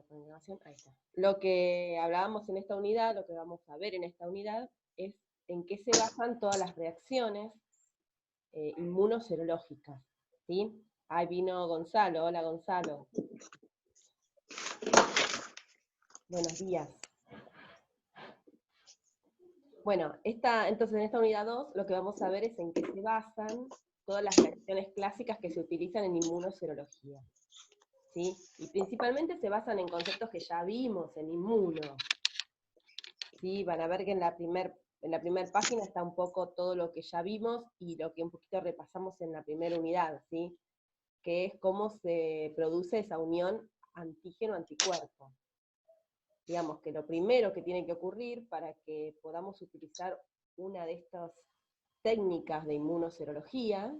renovación, ahí está. Lo que hablábamos en esta unidad, lo que vamos a ver en esta unidad, es en qué se basan todas las reacciones inmunoserológicas, ¿sí? Ahí vino Gonzalo, hola Gonzalo. Buenos días. Bueno, entonces en esta unidad 2 lo que vamos a ver es en qué se basan todas las reacciones clásicas que se utilizan en inmunoserología, ¿sí? Y principalmente se basan en conceptos que ya vimos en inmuno, ¿sí? Van a ver que en la primera página está un poco todo lo que ya vimos y lo que un poquito repasamos en la primera unidad, ¿sí? Que es cómo se produce esa unión antígeno-anticuerpo. Digamos que lo primero que tiene que ocurrir para que podamos utilizar una de estas técnicas de inmunoserología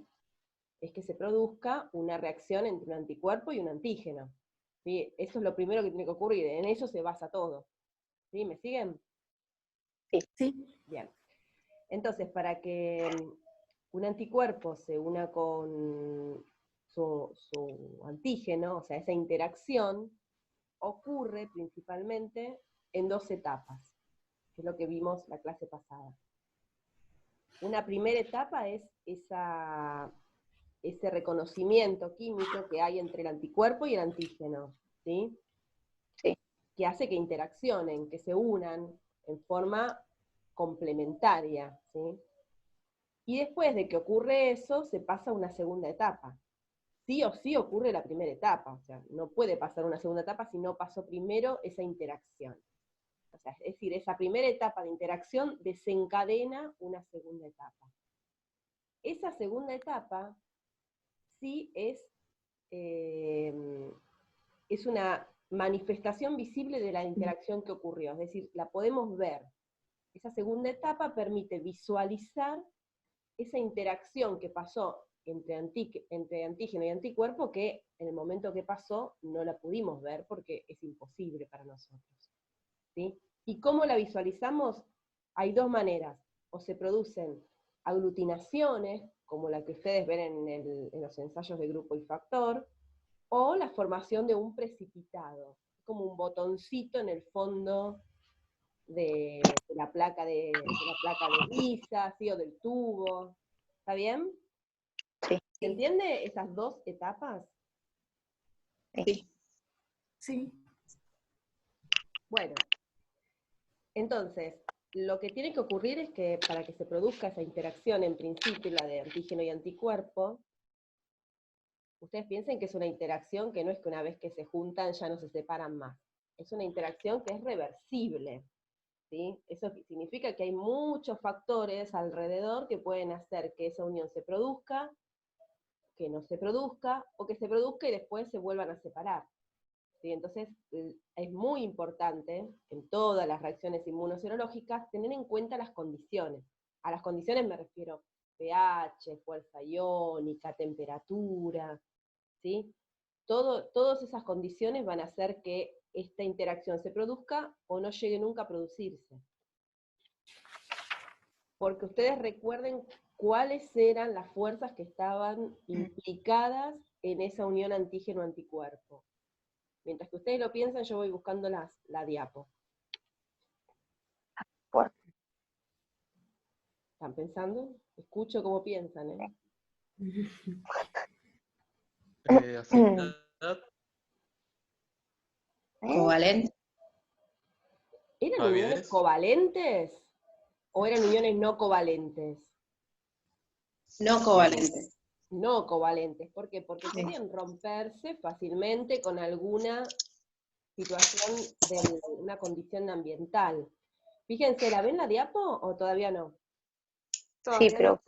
es que se produzca una reacción entre un anticuerpo y un antígeno, ¿sí? Eso es lo primero que tiene que ocurrir, en eso se basa todo. ¿Sí? ¿Me siguen? Sí. Bien. Entonces, para que un anticuerpo se una con su antígeno, o sea, esa interacción, ocurre principalmente en 2 etapas, que es lo que vimos la clase pasada. Una primera etapa es ese reconocimiento químico que hay entre el anticuerpo y el antígeno, ¿sí? Sí. Que hace que interaccionen, que se unan en forma complementaria, ¿sí? Y después de que ocurre eso, se pasa a una segunda etapa. Sí o sí ocurre la primera etapa, o sea, no puede pasar una segunda etapa si no pasó primero esa interacción. O sea, es decir, esa primera etapa de interacción desencadena una segunda etapa. Esa segunda etapa sí es una manifestación visible de la interacción que ocurrió, es decir, la podemos ver. Esa segunda etapa permite visualizar esa interacción que pasó entre antígeno y anticuerpo, que en el momento que pasó no la pudimos ver porque es imposible para nosotros, ¿sí? ¿Y cómo la visualizamos? Hay 2 maneras. O se producen aglutinaciones, como la que ustedes ven en los ensayos de grupo y factor, o la formación de un precipitado, como un botoncito en el fondo de la placa de lisa, ¿sí? O del tubo. ¿Está bien? Sí. ¿Se entiende esas 2 etapas? Sí. Sí. Bueno, entonces, lo que tiene que ocurrir es que para que se produzca esa interacción, en principio, la de antígeno y anticuerpo, ustedes piensen que es una interacción que no es que una vez que se juntan ya no se separan más. Es una interacción que es reversible, ¿sí? Eso significa que hay muchos factores alrededor que pueden hacer que esa unión se produzca, que no se produzca, o que se produzca y después se vuelvan a separar, ¿sí? Entonces, es muy importante en todas las reacciones inmunoserológicas tener en cuenta las condiciones. A las condiciones me refiero pH, fuerza iónica, temperatura, ¿sí? Todas esas condiciones van a hacer que esta interacción se produzca o no llegue nunca a producirse. Porque ustedes recuerden cuáles eran las fuerzas que estaban implicadas en esa unión antígeno-anticuerpo. Mientras que ustedes lo piensan, yo voy buscando la diapo. Fuerte. ¿Están pensando? Escucho cómo piensan, ¿eh? Afinidad. Covalente. ¿Eran uniones Avidez. covalentes o eran uniones no covalentes? No covalente. No covalentes. ¿Por qué? Porque Sí. podían romperse fácilmente con alguna situación de una condición ambiental. Fíjense, ¿la ven la diapo o todavía no? Sí, pero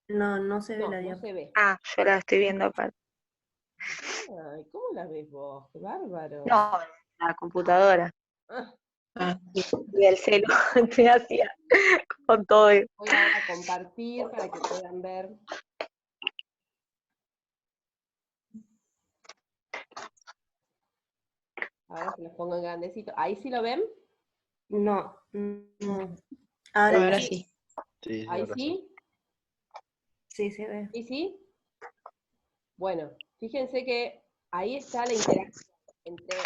No se ve No, la no diapo. se ve. yo la estoy viendo aparte. Ay, ¿cómo la ves vos? ¡Qué bárbaro! No, la computadora. Ah, Ah, Y el celo, estoy hacía con todo. voy ahora a compartir para que puedan ver. Ahora se los pongo en grandecito. ¿Ahí sí lo ven? No. Ahora ahora sí. sí. Sí, ¿Ahí ahora sí. sí? Sí se ve. ¿Sí, sí? Bueno, fíjense que ahí está la interacción entre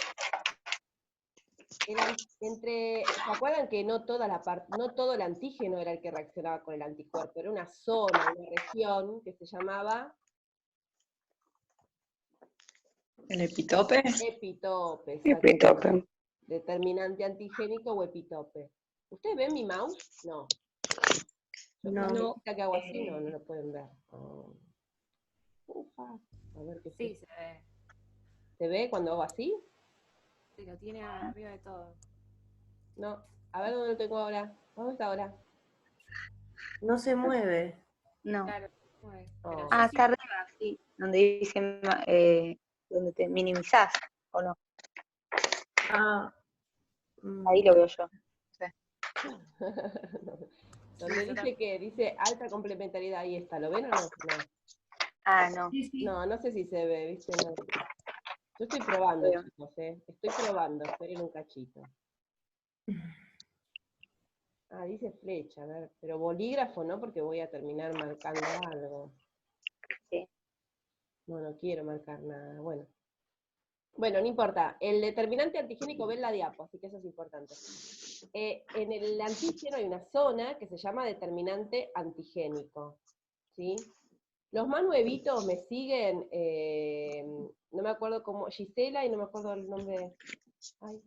¿se acuerdan que no todo el antígeno era el que reaccionaba con el anticuerpo? Era una zona, una región que se llamaba ¿El epitope? epitope, Epitope. determinante antigénico o epitope. ¿Ustedes ven mi mouse? No. No. No. Que hago así, no lo pueden ver. Oh. Ufa. A ver qué Sí, se ve. ¿Se ve cuando hago así? Sí, lo tiene arriba de todo. No. A ver dónde lo tengo ahora. ¿Dónde está ahora? No se mueve. No. Claro, se mueve. Oh. Pero Ah, yo está arriba, sí. Donde dice, donde te minimizás, ¿o no? Ah. Ahí lo veo yo. Donde dice que dice alta complementariedad, ahí está. ¿Lo ven o no? No. Ah, no. Sí, sí. No, no sé si se ve, ¿viste? No. Yo estoy probando, Veo. chicos, Estoy probando, esperen un cachito. Ah, dice flecha, a ver, pero bolígrafo no, porque voy a terminar marcando algo. Sí. No quiero marcar nada, bueno. Bueno, no importa, el determinante antigénico ve en la diapo, así que eso es importante. En el antígeno hay una zona que se llama determinante antigénico, ¿sí? Los más nuevitos me siguen, no me acuerdo cómo, Gisela, y no me acuerdo el nombre, ay,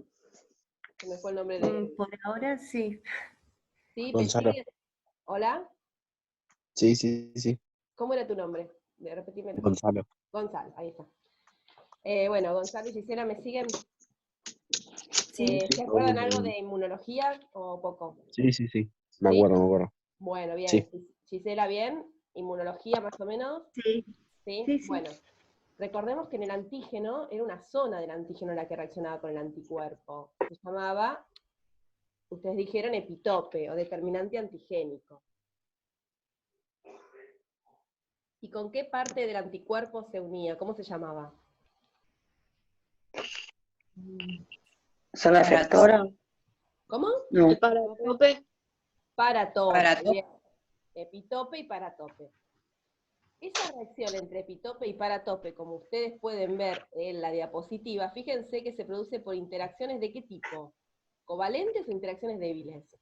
se me fue el nombre de... Por ahora sí. ¿Sí? ¿Me Gonzalo. siguen? ¿Hola? Sí. ¿Cómo era tu nombre? Repetime. Gonzalo. Gonzalo, ahí está. Bueno, Gonzalo y Gisela, ¿me siguen? Sí. ¿Se acuerdan algo de inmunología o poco? Sí. Me ¿Sí? acuerdo. Bueno, bien. Sí. Gisela, ¿bien? ¿Inmunología más o menos? Sí. ¿Sí? Sí, sí. Bueno, recordemos que en el antígeno era una zona del antígeno la que reaccionaba con el anticuerpo. Se llamaba, ustedes dijeron, epitope o determinante antigénico. ¿Y con qué parte del anticuerpo se unía? ¿Cómo se llamaba? ¿Zona efectora? ¿Cómo? No. Paratope. Paratope. Paratope. Bien. Epitope y paratope. Esa reacción entre epitope y paratope, como ustedes pueden ver en la diapositiva, fíjense que se produce por interacciones ¿de qué tipo? ¿Covalentes o interacciones débiles?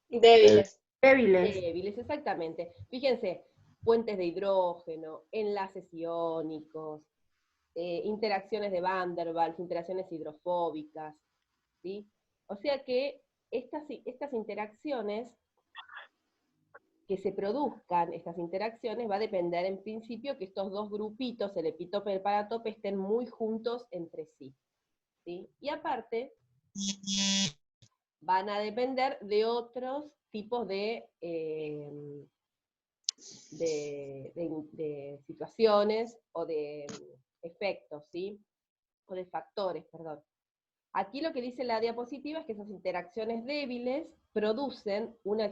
Débiles. Débiles. Débiles, exactamente. Fíjense, puentes de hidrógeno, enlaces iónicos, interacciones de Van der Waals, interacciones hidrofóbicas, ¿sí? O sea que estas interacciones, que se produzcan estas interacciones, va a depender en principio que estos dos grupitos, el epitope y el paratope, estén muy juntos entre sí, ¿sí? Y aparte, van a depender de otros tipos de situaciones o de efectos, ¿sí? O de factores, perdón. Aquí lo que dice la diapositiva es que esas interacciones débiles producen una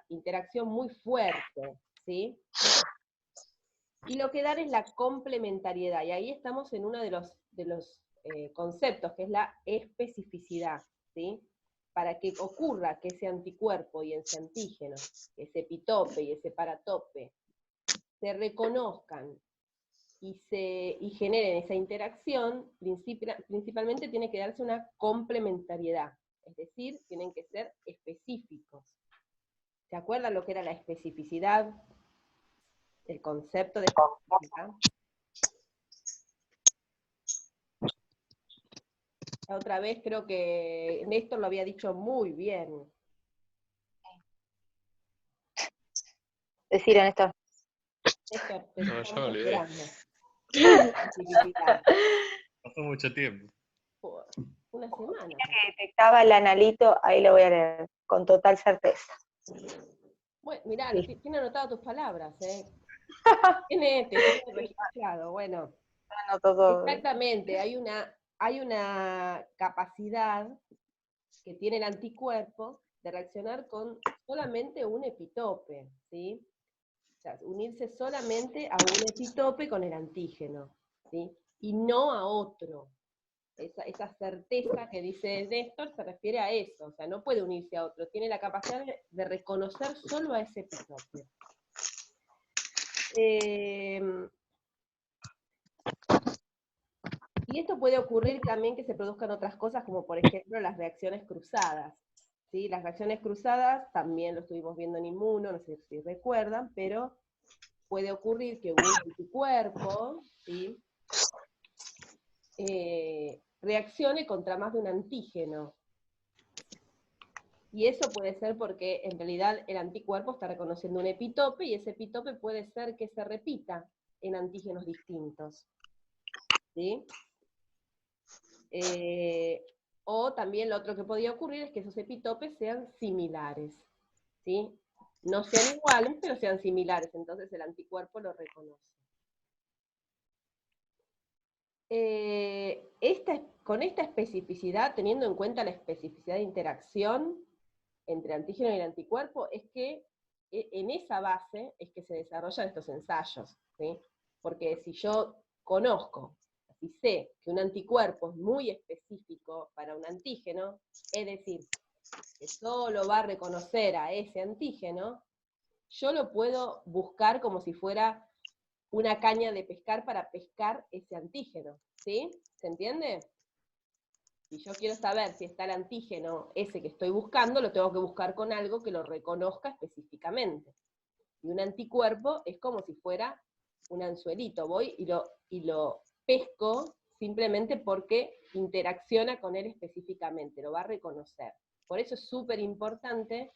interacción muy fuerte, ¿sí? Y lo que dan es la complementariedad, y ahí estamos en uno de los conceptos, que es la especificidad, ¿sí? Para que ocurra que ese anticuerpo y ese antígeno, ese epitope y ese paratope, se reconozcan y generen esa interacción, principalmente tiene que darse una complementariedad, es decir, tienen que ser específicos. ¿Se acuerdan lo que era la especificidad? El concepto de especificidad. La otra vez creo que Néstor lo había dicho muy bien. Decir en esto. Néstor, te No, ya estamos me olvidé. esperando. Especificidad. Pasó mucho tiempo. Por una semana. Que detectaba el analito, ahí lo voy a leer, con total certeza. Bueno, mirá, Sí. tiene anotado tus palabras, ¿eh? Tiene registrado, bueno. Anoto todo. Exactamente, hay una capacidad que tiene el anticuerpo de reaccionar con solamente un epitope, ¿sí? O sea, unirse solamente a un epitope con el antígeno, ¿sí? Y no a otro. Esa certeza que dice Néstor se refiere a eso, o sea, no puede unirse a otro, tiene la capacidad de reconocer solo a ese epitope. Y esto puede ocurrir también que se produzcan otras cosas, como por ejemplo las reacciones cruzadas. ¿Sí? Las reacciones cruzadas también lo estuvimos viendo en inmuno, no sé si recuerdan, pero puede ocurrir que un anticuerpo, ¿sí? Reaccione contra más de un antígeno. Y eso puede ser porque en realidad el anticuerpo está reconociendo un epitope, y ese epitope puede ser que se repita en antígenos distintos. ¿Sí? O también lo otro que podía ocurrir es que esos epitopes sean similares. ¿Sí? No sean iguales, pero sean similares, entonces el anticuerpo lo reconoce. Con esta especificidad, teniendo en cuenta la especificidad de interacción entre antígeno y el anticuerpo, es que en esa base es que se desarrollan estos ensayos, ¿sí? Porque si yo conozco, si sé que un anticuerpo es muy específico para un antígeno, es decir, que solo va a reconocer a ese antígeno, yo lo puedo buscar como si fuera una caña de pescar para pescar ese antígeno, ¿sí? ¿Se entiende? Si yo quiero saber si está el antígeno ese que estoy buscando, lo tengo que buscar con algo que lo reconozca específicamente. Y un anticuerpo es como si fuera un anzuelito, voy y lo pesco simplemente porque interacciona con él específicamente, lo va a reconocer. Por eso es súper importante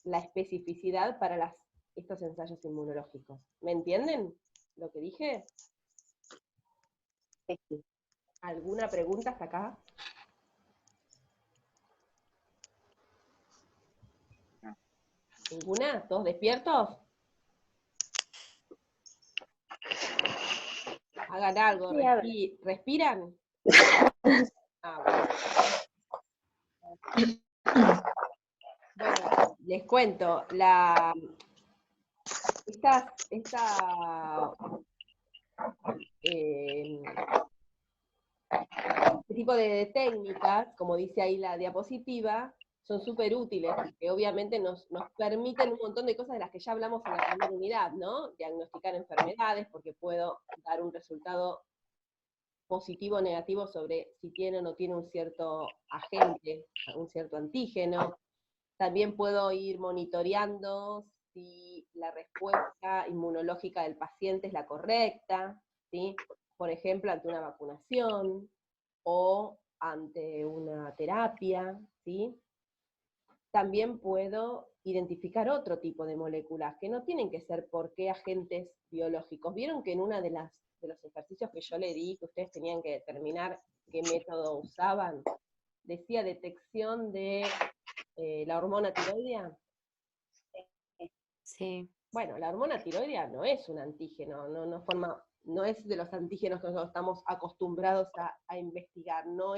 la especificidad para estos ensayos inmunológicos. ¿Me entienden lo que dije? Sí. ¿Alguna pregunta hasta acá? ¿Ninguna? ¿Todos despiertos? Hagan algo, Sí, a ver. ¿respiran? Ah, bueno, les cuento, este tipo de técnicas, como dice ahí la diapositiva, son súper útiles, porque obviamente nos permiten un montón de cosas de las que ya hablamos en la primera unidad, ¿no? Diagnosticar enfermedades, porque puedo dar un resultado positivo o negativo sobre si tiene o no tiene un cierto agente, un cierto antígeno. También puedo ir monitoreando si la respuesta inmunológica del paciente es la correcta, ¿sí? Por ejemplo, ante una vacunación o ante una terapia, ¿sí? También puedo identificar otro tipo de moléculas, que no tienen que ser por qué agentes biológicos. ¿Vieron que en uno de los ejercicios que yo le di, que ustedes tenían que determinar qué método usaban, decía detección de la hormona tiroidea? Sí. Bueno, la hormona tiroidea no es un antígeno, no es de los antígenos que nosotros estamos acostumbrados a investigar, no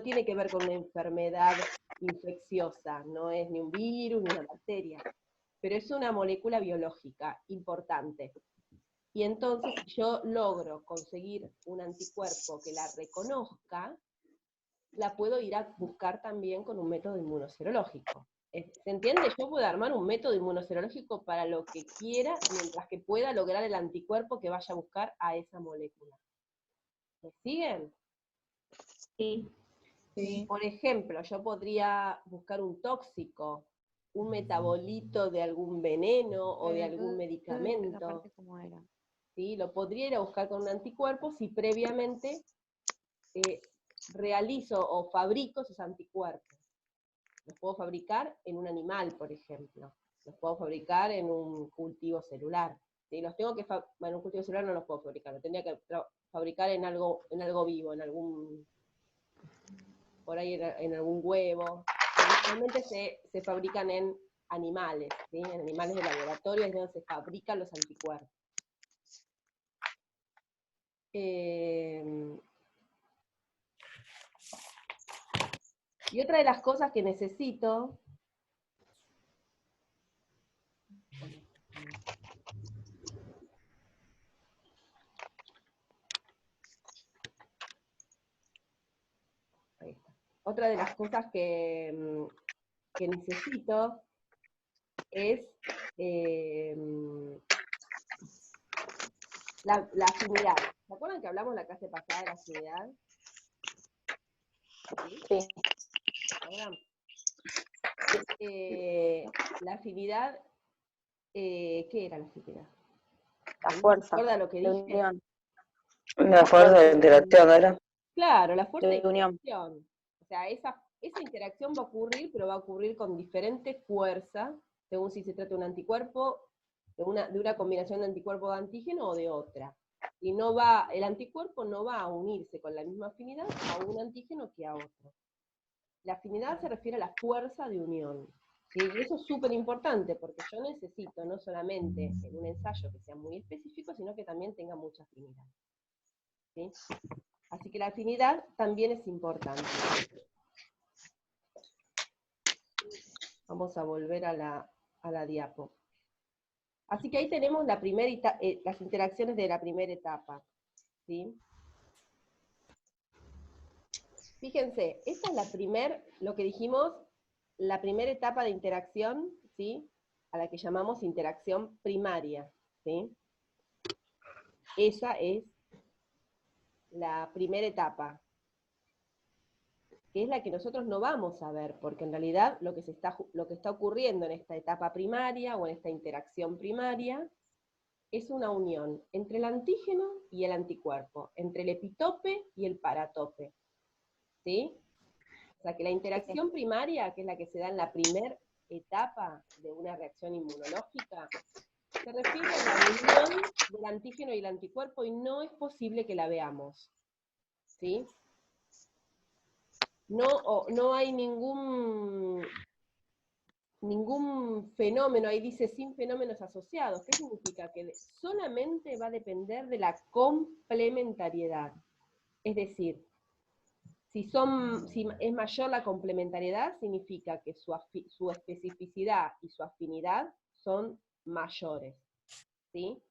tiene que ver con una enfermedad infecciosa, no es ni un virus ni una bacteria, pero es una molécula biológica importante. Y entonces, si yo logro conseguir un anticuerpo que la reconozca, la puedo ir a buscar también con un método inmunoserológico. ¿Se entiende? Yo puedo armar un método inmunoserológico para lo que quiera, mientras que pueda lograr el anticuerpo que vaya a buscar a esa molécula. ¿Me siguen? Sí. Sí. Por ejemplo, yo podría buscar un tóxico, un metabolito de algún veneno o de algún Esa medicamento, parte cómo era. ¿sí? Lo podría ir a buscar con un anticuerpo si previamente realizo o fabrico esos anticuerpos. Los puedo fabricar en un animal, por ejemplo. Los puedo fabricar en un cultivo celular. ¿Sí? Los tengo que en un cultivo celular no los puedo fabricar, los tendría que fabricar en algo vivo, por ahí en algún huevo. Normalmente se fabrican en animales, ¿sí? En animales de laboratorio es donde se fabrican los anticuerpos. Y otra de las cosas que necesito otra de las cosas que necesito es la afinidad. ¿Se acuerdan que hablamos la clase pasada de la afinidad? Sí. Ahora, la afinidad, ¿qué era la afinidad? La ¿Se fuerza. acuerda lo que De dije? unión. La fuerza de interacción, ¿era? Claro, la fuerza de De unión. interacción. O sea, esa interacción va a ocurrir, pero va a ocurrir con diferentes fuerzas, según si se trata de un anticuerpo, de una combinación de anticuerpo de antígeno o de otra. Y el anticuerpo no va a unirse con la misma afinidad a un antígeno que a otro. La afinidad se refiere a la fuerza de unión. ¿Sí? Y eso es súper importante, porque yo necesito no solamente en un ensayo que sea muy específico, sino que también tenga mucha afinidad. ¿Sí? Así que la afinidad también es importante. Vamos a volver a la diapo. Así que ahí tenemos las interacciones de la primera etapa. ¿Sí? Fíjense, esta es lo que dijimos, la primera etapa de interacción, ¿sí? A la que llamamos interacción primaria. ¿Sí? Esa es la primera etapa, que es la que nosotros no vamos a ver, porque en realidad lo que está ocurriendo en esta etapa primaria o en esta interacción primaria es una unión entre el antígeno y el anticuerpo, entre el epitope y el paratope. ¿Sí? O sea que la interacción primaria, que es la que se da en la primera etapa de una reacción inmunológica, se refiere a la unión del antígeno y el anticuerpo y no es posible que la veamos. ¿Sí? No hay ningún fenómeno, ahí dice sin fenómenos asociados. ¿Qué significa? Que solamente va a depender de la complementariedad. Es decir, si es mayor la complementariedad, significa que su especificidad y su afinidad son mayores. ¿Sí?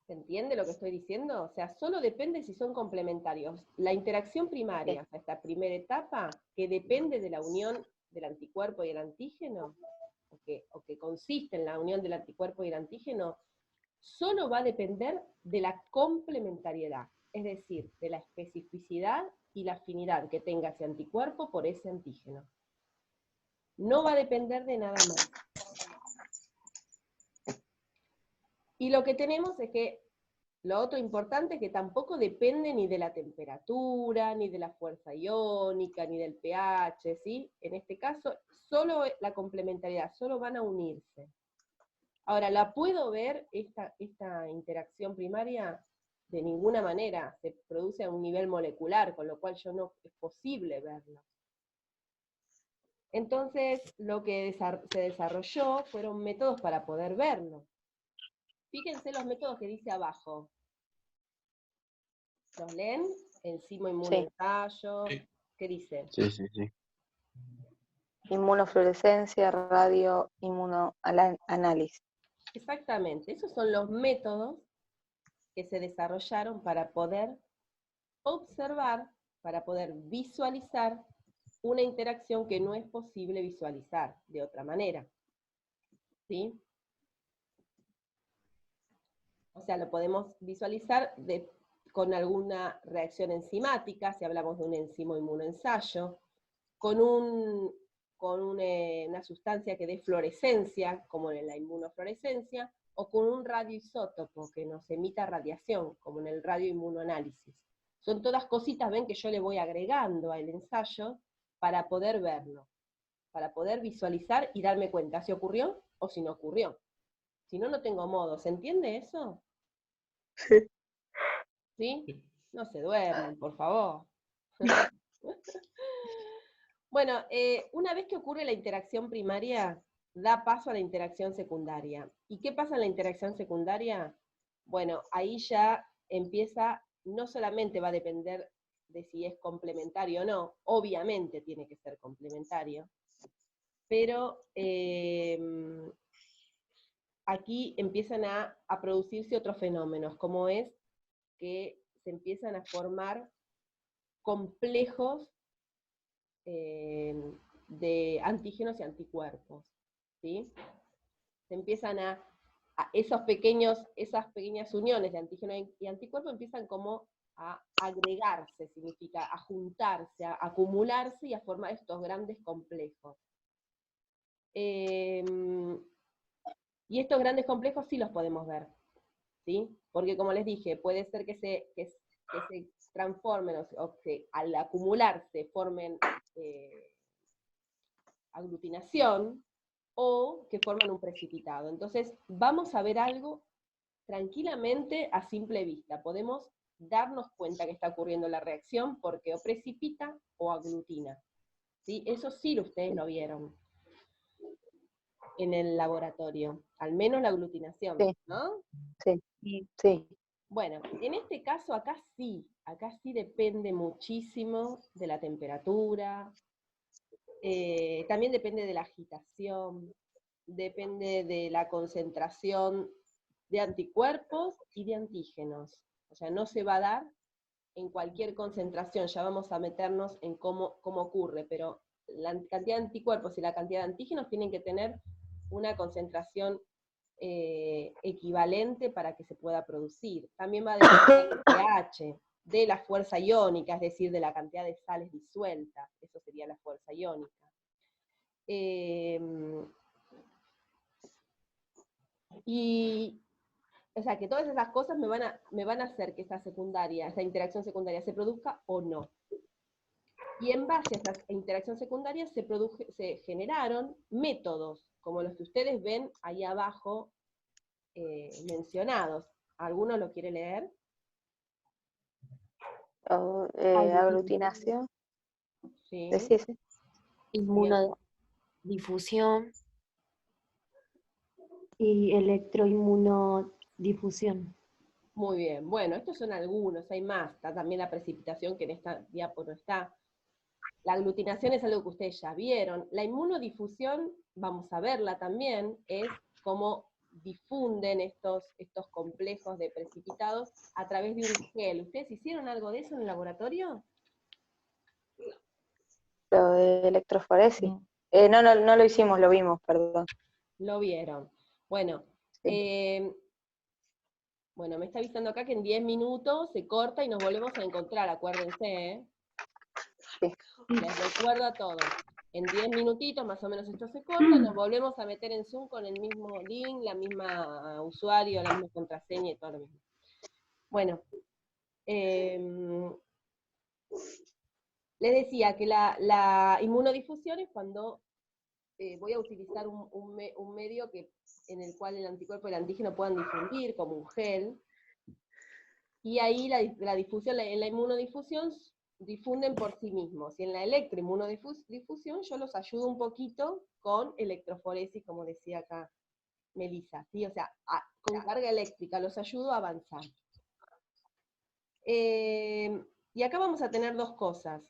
¿Se entiende lo que estoy diciendo? O sea, solo depende si son complementarios. La interacción primaria, o sea, esta primera etapa, que depende de la unión del anticuerpo y el antígeno, o que consiste en la unión del anticuerpo y el antígeno, solo va a depender de la complementariedad, es decir, de la especificidad y la afinidad que tenga ese anticuerpo por ese antígeno. No va a depender de nada más. Y lo que tenemos es que lo otro importante es que tampoco depende ni de la temperatura, ni de la fuerza iónica, ni del pH, ¿sí? En este caso, solo la complementariedad, solo van a unirse. Ahora, ¿la puedo ver esta interacción primaria? De ninguna manera, se produce a un nivel molecular, con lo cual no es posible verlo. Entonces, lo que se desarrolló fueron métodos para poder verlo. Fíjense los métodos que dice abajo. ¿Los leen? Enzima inmunoensayo. Sí. ¿Qué dice? Sí, sí, sí. Inmunofluorescencia, radio, inmunoanálisis. Exactamente, esos son los métodos que se desarrollaron para poder observar, para poder visualizar una interacción que no es posible visualizar de otra manera. ¿Sí? O sea, lo podemos visualizar con alguna reacción enzimática, si hablamos de un enzimo inmunoensayo, con una sustancia que dé fluorescencia, como en la inmunofluorescencia, o con un radioisótopo que nos emita radiación, como en el radioinmunoanálisis. Son todas cositas, ven, que yo le voy agregando al ensayo para poder verlo, para poder visualizar y darme cuenta si ocurrió o si no ocurrió. Si no, no tengo modo. ¿Se entiende eso? Sí. ¿Sí? No se duerman, por favor. Bueno, una vez que ocurre la interacción primaria, da paso a la interacción secundaria. ¿Y qué pasa en la interacción secundaria? Bueno, ahí ya empieza, no solamente va a depender de si es complementario o no, obviamente tiene que ser complementario, pero aquí empiezan a producirse otros fenómenos, como es que se empiezan a formar complejos de antígenos y anticuerpos, ¿sí? Se empiezan a esas pequeñas uniones de antígeno y anticuerpo empiezan como a agregarse, significa a juntarse, a acumularse y a formar estos grandes complejos. Y estos grandes complejos sí los podemos ver, ¿sí? Porque como les dije, puede ser que se transformen o que al acumularse formen aglutinación, o que forman un precipitado. Entonces, vamos a ver algo tranquilamente a simple vista. Podemos darnos cuenta que está ocurriendo la reacción porque o precipita o aglutina. ¿Sí? Eso sí ustedes lo vieron en el laboratorio, al menos la aglutinación, Sí. ¿no? Sí. Bueno, en este caso acá sí depende muchísimo de la temperatura, también depende de la agitación, depende de la concentración de anticuerpos y de antígenos. O sea, no se va a dar en cualquier concentración, ya vamos a meternos en cómo ocurre, pero la cantidad de anticuerpos y la cantidad de antígenos tienen que tener una concentración equivalente para que se pueda producir. También va a depender del pH, de la fuerza iónica, es decir, de la cantidad de sales disueltas, eso sería la fuerza iónica. O sea, que todas esas cosas me van a hacer que esa interacción secundaria se produzca o no. Y en base a esa interacción secundaria se generaron métodos, como los que ustedes ven ahí abajo mencionados. ¿Alguno lo quiere leer? Aglutinación. Sí. Decís. Inmunodifusión y electroinmunodifusión. Muy bien. Bueno, estos son algunos, hay más. Está también la precipitación, que en esta diapo no está. La aglutinación es algo que ustedes ya vieron. La inmunodifusión, vamos a verla también, es cómo difunden estos complejos de precipitados a través de un gel. ¿Ustedes hicieron algo de eso en el laboratorio? Lo de electroforesis. No. No lo hicimos, lo vimos, perdón. Lo vieron. Bueno, Sí. bueno, me está avisando acá que en 10 minutos se corta y nos volvemos a encontrar, acuérdense, ¿eh? Sí. Les recuerdo a todos. En 10 minutitos más o menos esto se corta, nos volvemos a meter en Zoom con el mismo link, la misma usuario, la misma contraseña y todo lo mismo. Bueno, les decía que la inmunodifusión es cuando voy a utilizar un medio en el cual el anticuerpo y el antígeno puedan difundir, como un gel, y ahí la difusión, en la inmunodifusión difunden por sí mismos, y en la electroinmunodifusión yo los ayudo un poquito con electroforesis, como decía acá Melissa, ¿sí? O sea, con carga eléctrica los ayudo a avanzar. Y acá vamos a tener dos cosas.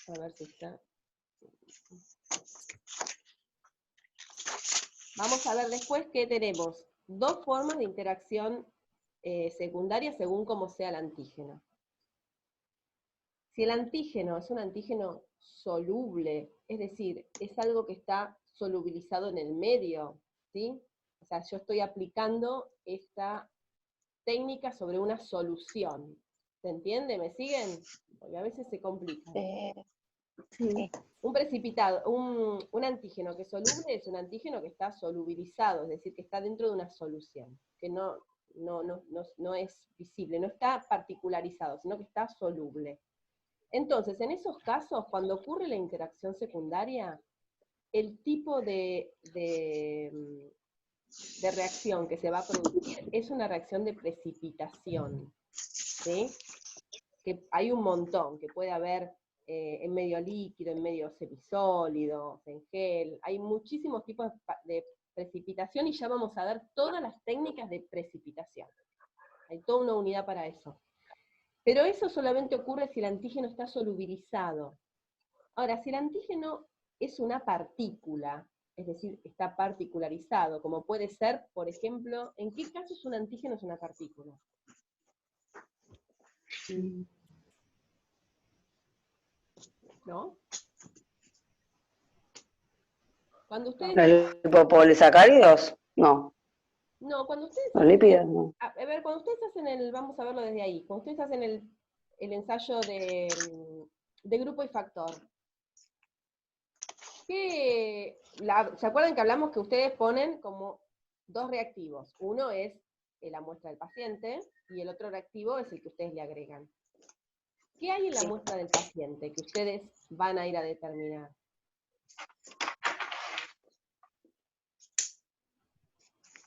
A ver si está. Vamos a ver después que tenemos dos formas de interacción secundaria según cómo sea el antígeno. Si el antígeno es un antígeno soluble, es decir, es algo que está solubilizado en el medio, ¿sí? O sea, yo estoy aplicando esta técnica sobre una solución. ¿Se entiende? ¿Me siguen? Porque a veces se complica. Sí. Un precipitado, un antígeno que es soluble es un antígeno que está solubilizado, es decir, que está dentro de una solución, que no es visible, no está particularizado, sino que está soluble. Entonces, en esos casos, cuando ocurre la interacción secundaria, el tipo de reacción que se va a producir es una reacción de precipitación, ¿sí? Que hay un montón, que puede haber en medio líquido, en medio semisólido, en gel, hay muchísimos tipos de precipitación y ya vamos a ver todas las técnicas de precipitación. Hay toda una unidad para eso. Pero eso solamente ocurre si el antígeno está solubilizado. Ahora, si el antígeno es una partícula, es decir, está particularizado, como puede ser, por ejemplo, ¿en qué casos un antígeno es una partícula? ¿No? Cuando ustedes, ¿Los lipopolisacáridos? No, no, cuando ustedes los hacen, lípidos no. a ver, cuando ustedes hacen vamos a verlo desde ahí, cuando ustedes hacen el ensayo de grupo y factor, ¿se acuerdan que hablamos que ustedes ponen como dos reactivos? Uno es la muestra del paciente y el otro reactivo es el que ustedes le agregan. ¿Qué hay en la muestra del paciente que ustedes van a ir a determinar?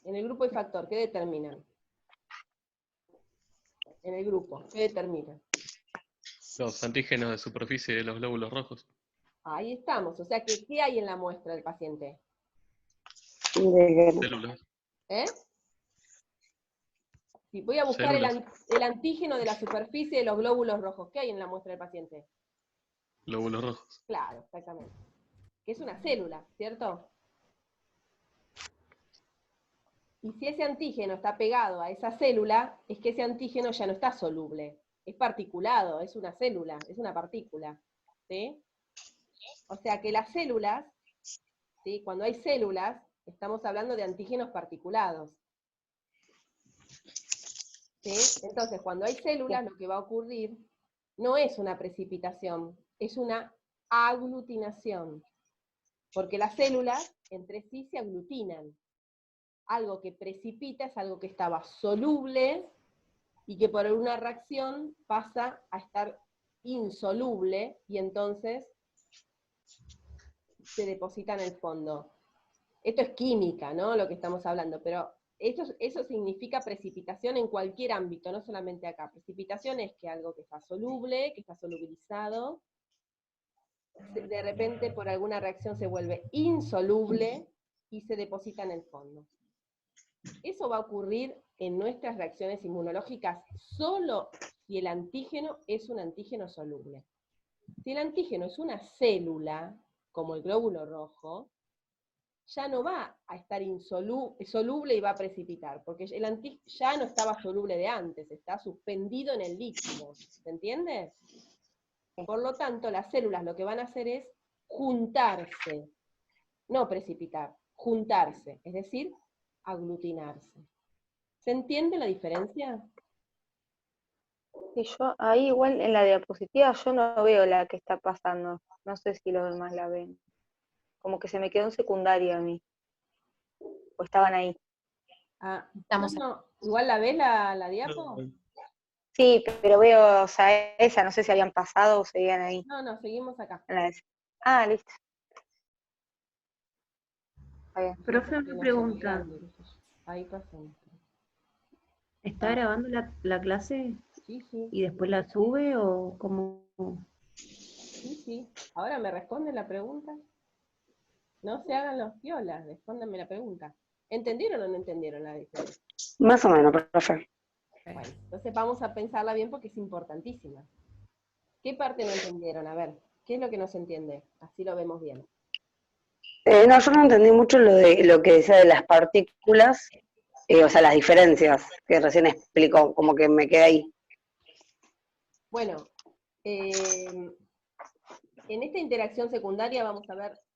En el grupo y factor, ¿qué determinan? En el grupo, ¿qué determinan? Los antígenos de superficie de los glóbulos rojos. Ahí estamos, o sea que, ¿qué hay en la muestra del paciente? Células. ¿Eh? Si voy a buscar Células. el antígeno de la superficie de los glóbulos rojos, ¿qué hay en la muestra del paciente? Glóbulos rojos. Claro, exactamente. Que es una célula, ¿cierto? Y si ese antígeno está pegado a esa célula, es que ese antígeno ya no está soluble. Es particulado, es una célula, es una partícula. ¿Sí? O sea que las células, ¿sí? Cuando hay células, estamos hablando de antígenos particulados. ¿Sí? Entonces, cuando hay células, lo que va a ocurrir no es una precipitación, es una aglutinación. Porque las células entre sí se aglutinan. Algo que precipita es algo que estaba soluble y que por una reacción pasa a estar insoluble y entonces se deposita en el fondo. Esto es química, ¿no? Lo que estamos hablando, pero eso significa precipitación en cualquier ámbito, no solamente acá. Precipitación es que algo que está soluble, que está solubilizado, de repente por alguna reacción se vuelve insoluble y se deposita en el fondo. Eso va a ocurrir en nuestras reacciones inmunológicas solo si el antígeno es un antígeno soluble. Si el antígeno es una célula, como el glóbulo rojo, ya no va a estar soluble y va a precipitar, porque el antígeno ya no estaba soluble de antes, está suspendido en el líquido, ¿se entiende? Por lo tanto, las células lo que van a hacer es juntarse, no precipitar, juntarse, es decir, aglutinarse. ¿Se entiende la diferencia? Y yo ahí igual en la diapositiva yo no veo la que está pasando. No sé si los demás la ven. Como que se me quedó en secundaria a mí. O estaban ahí. Ah, Estamos no, igual la ves la diapo. Sí, pero veo, o sea, esa, no sé si habían pasado o seguían ahí. No, seguimos acá. En la de- Ah, listo. Está bien. Profe, una pregunta. Ahí pasamos. ¿Está grabando la clase Sí, sí, y después la sube o cómo? sí. Ahora me responden la pregunta. No se hagan los piolas, respóndanme la pregunta. ¿Entendieron o no entendieron la diferencia? Más o menos, profe. Bueno, entonces vamos a pensarla bien porque es importantísima. ¿Qué parte no entendieron? A ver, ¿qué es lo que no se entiende? Así lo vemos bien. No, yo no entendí mucho lo que decía de las partículas, o sea, las diferencias que recién explicó, como que me quedé ahí. Bueno, en esta interacción secundaria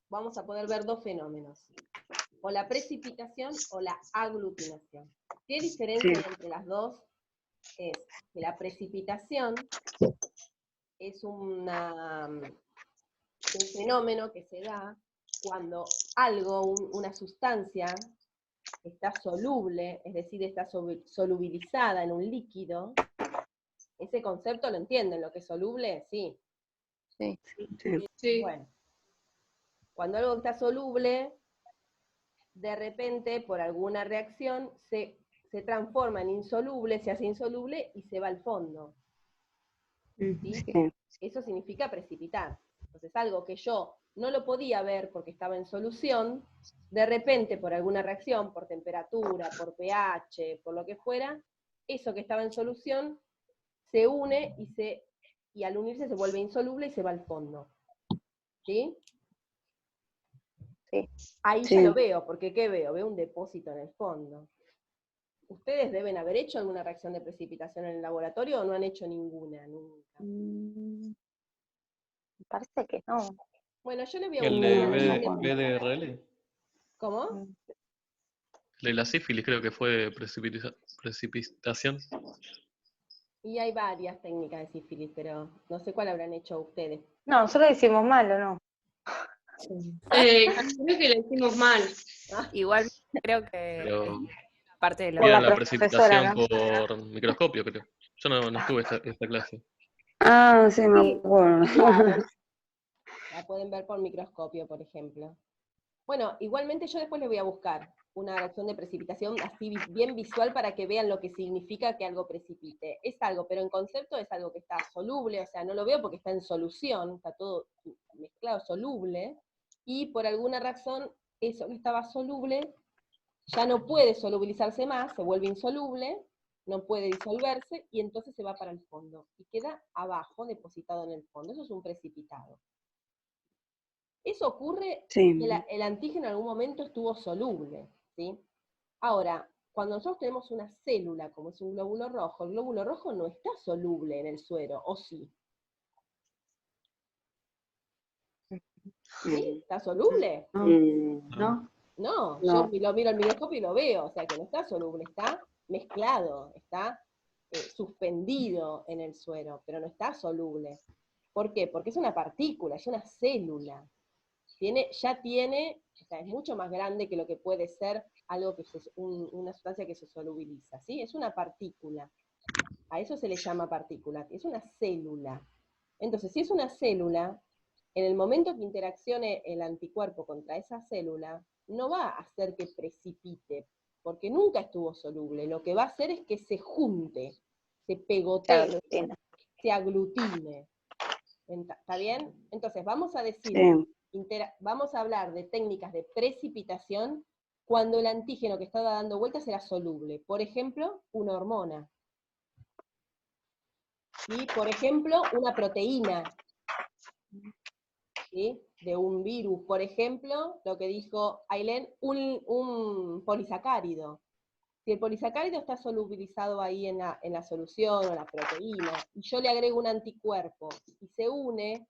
vamos a poder ver dos fenómenos. O la precipitación o la aglutinación. ¿Qué diferencia hay entre las dos? Es que la precipitación es un fenómeno que se da cuando algo, una sustancia, está soluble, es decir, está solubilizada en un líquido. Ese concepto lo entienden, lo que es soluble, sí. Sí. Sí. Bueno, cuando algo está soluble, de repente, por alguna reacción, se transforma en insoluble, se hace insoluble y se va al fondo. ¿Sí? Sí. Eso significa precipitar. Entonces, algo que yo no lo podía ver porque estaba en solución, de repente, por alguna reacción, por temperatura, por pH, por lo que fuera, eso que estaba en solución se une y al unirse se vuelve insoluble y se va al fondo. ¿Sí? Sí. Ahí Sí. ya lo veo, porque ¿qué veo? Veo un depósito en el fondo. ¿Ustedes deben haber hecho alguna reacción de precipitación en el laboratorio o no han hecho ninguna nunca? Me parece que no. Bueno, yo le voy a El buscar de una No, no me lista de acuerdo. preguntas. BDRL. ¿Cómo? La de la sífilis creo que fue precipitación. Y hay varias técnicas de sífilis, pero no sé cuál habrán hecho ustedes. No, nosotros decimos mal, ¿o no? Creo que lo hicimos mal. Igual creo que Pero parte de Por la era la profesora, precipitación ¿no? por microscopio, creo. Yo no estuve esta clase. Ah, sí, me Sí, acuerdo. claro. La pueden ver por microscopio, por ejemplo. Bueno, igualmente yo después les voy a buscar una reacción de precipitación así bien visual para que vean lo que significa que algo precipite. Es algo, pero en concepto es algo que está soluble, o sea, no lo veo porque está en solución, está todo mezclado, soluble, y por alguna razón eso que estaba soluble ya no puede solubilizarse más, se vuelve insoluble, no puede disolverse, y entonces se va para el fondo, y queda abajo, depositado en el fondo. Eso es un precipitado. Eso ocurre Sí. que el antígeno en algún momento estuvo soluble, ¿sí? Ahora, cuando nosotros tenemos una célula, como es un glóbulo rojo, el glóbulo rojo no está soluble en el suero, ¿o sí? ¿Sí? ¿Está soluble? No, Mm, no. No, yo no. lo miro al microscopio y lo veo, o sea que no está soluble, está mezclado, está suspendido en el suero, pero no está soluble. ¿Por qué? Porque es una partícula, es una célula. Ya tiene, o sea, es mucho más grande que lo que puede ser algo que una sustancia que se solubiliza, ¿sí? Es una partícula. A eso se le llama partícula, es una célula. Entonces, si es una célula, en el momento que interaccione el anticuerpo contra esa célula, no va a hacer que precipite, porque nunca estuvo soluble. Lo que va a hacer es que se junte, se pegotee, Aglutina. se aglutine. ¿Está bien? Entonces, vamos a decir, Sí. vamos a hablar de técnicas de precipitación cuando el antígeno que estaba dando vueltas era soluble. Por ejemplo, una hormona. ¿Sí? Por ejemplo, una proteína, ¿sí? De un virus. Por ejemplo, lo que dijo Ailén, un polisacárido. Si el polisacárido está solubilizado ahí en la solución o la proteína, y yo le agrego un anticuerpo y se une,